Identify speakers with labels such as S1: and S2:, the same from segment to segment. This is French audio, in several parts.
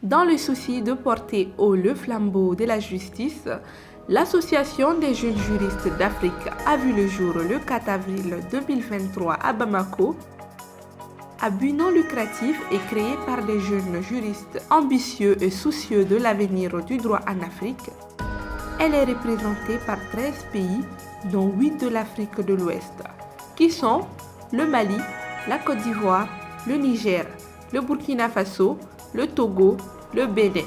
S1: Dans le souci de porter haut le flambeau de la justice, l'Association des jeunes juristes d'Afrique a vu le jour le 4 avril 2023 à Bamako. À but non lucratif et créé par des jeunes juristes ambitieux et soucieux de l'avenir du droit en Afrique, elle est représentée par 13 pays, dont 8 de l'Afrique de l'Ouest, qui sont le Mali, la Côte d'Ivoire, le Niger, le Burkina Faso, le Togo, le Bénin,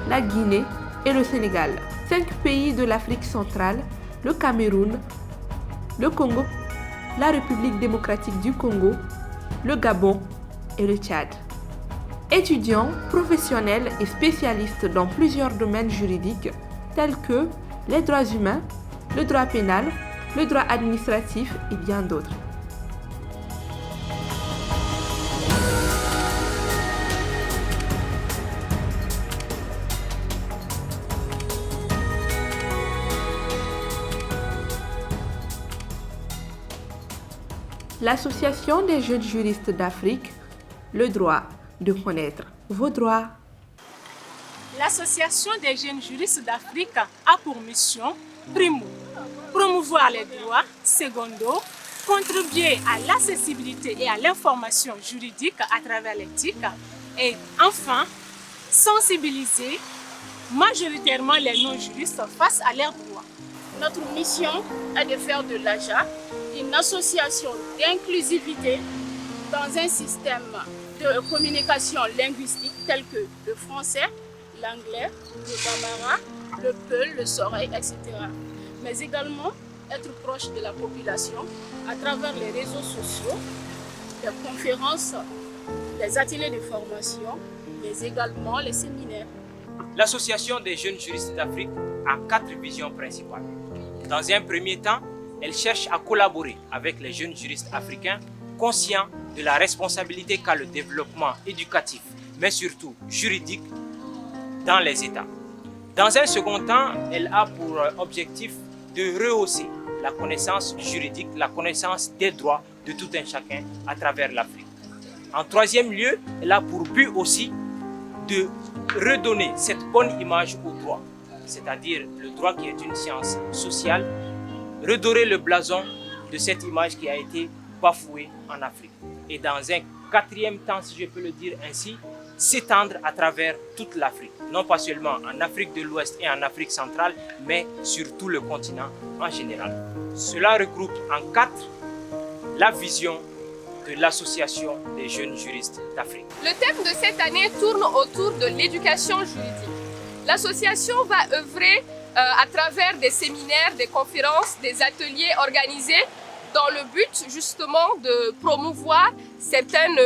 S1: la Guinée et le Sénégal. 5 pays de l'Afrique centrale, le Cameroun, le Congo, la République démocratique du Congo, le Gabon et le Tchad. Étudiants, professionnels et spécialistes dans plusieurs domaines juridiques tels que les droits humains, le droit pénal, le droit administratif et bien d'autres. L'Association des jeunes juristes d'Afrique, le droit de connaître vos droits.
S2: L'Association des jeunes juristes d'Afrique a pour mission, primo, promouvoir les droits, secondo, contribuer à l'accessibilité et à l'information juridique à travers l'éthique et enfin, sensibiliser majoritairement les non-juristes face à leurs droits.
S3: Notre mission est de faire de l'AJA une association d'inclusivité dans un système de communication linguistique tel que le français, l'anglais, le bambara, le peul, le soreil, etc. Mais également être proche de la population à travers les réseaux sociaux, les conférences, les ateliers de formation, mais également les séminaires.
S4: L'Association des jeunes juristes d'Afrique a 4 visions principales. Dans un premier temps, elle cherche à collaborer avec les jeunes juristes africains conscients de la responsabilité qu'a le développement éducatif, mais surtout juridique, dans les États. Dans un second temps, elle a pour objectif de rehausser la connaissance juridique, la connaissance des droits de tout un chacun à travers l'Afrique. En troisième lieu, elle a pour but aussi de redonner cette bonne image au droit, c'est-à-dire le droit qui est une science sociale, redorer le blason de cette image qui a été bafouée en Afrique. Et dans un quatrième temps, si je peux le dire ainsi, s'étendre à travers toute l'Afrique. Non pas seulement en Afrique de l'Ouest et en Afrique centrale, mais sur tout le continent en général. Cela regroupe en 4 la vision de l'Association des jeunes juristes d'Afrique.
S5: Le thème de cette année tourne autour de l'éducation juridique. L'association va œuvrer à travers des séminaires, des conférences, des ateliers organisés dans le but justement de promouvoir certaines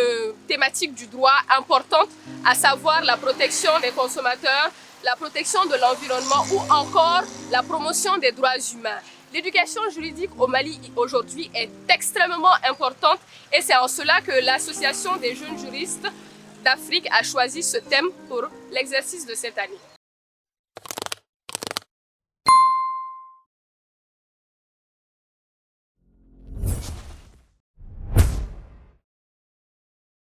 S5: thématiques du droit importantes, à savoir la protection des consommateurs, la protection de l'environnement ou encore la promotion des droits humains. L'éducation juridique au Mali aujourd'hui est extrêmement importante et c'est en cela que l'Association des jeunes juristes d'Afrique a choisi ce thème pour l'exercice de cette année.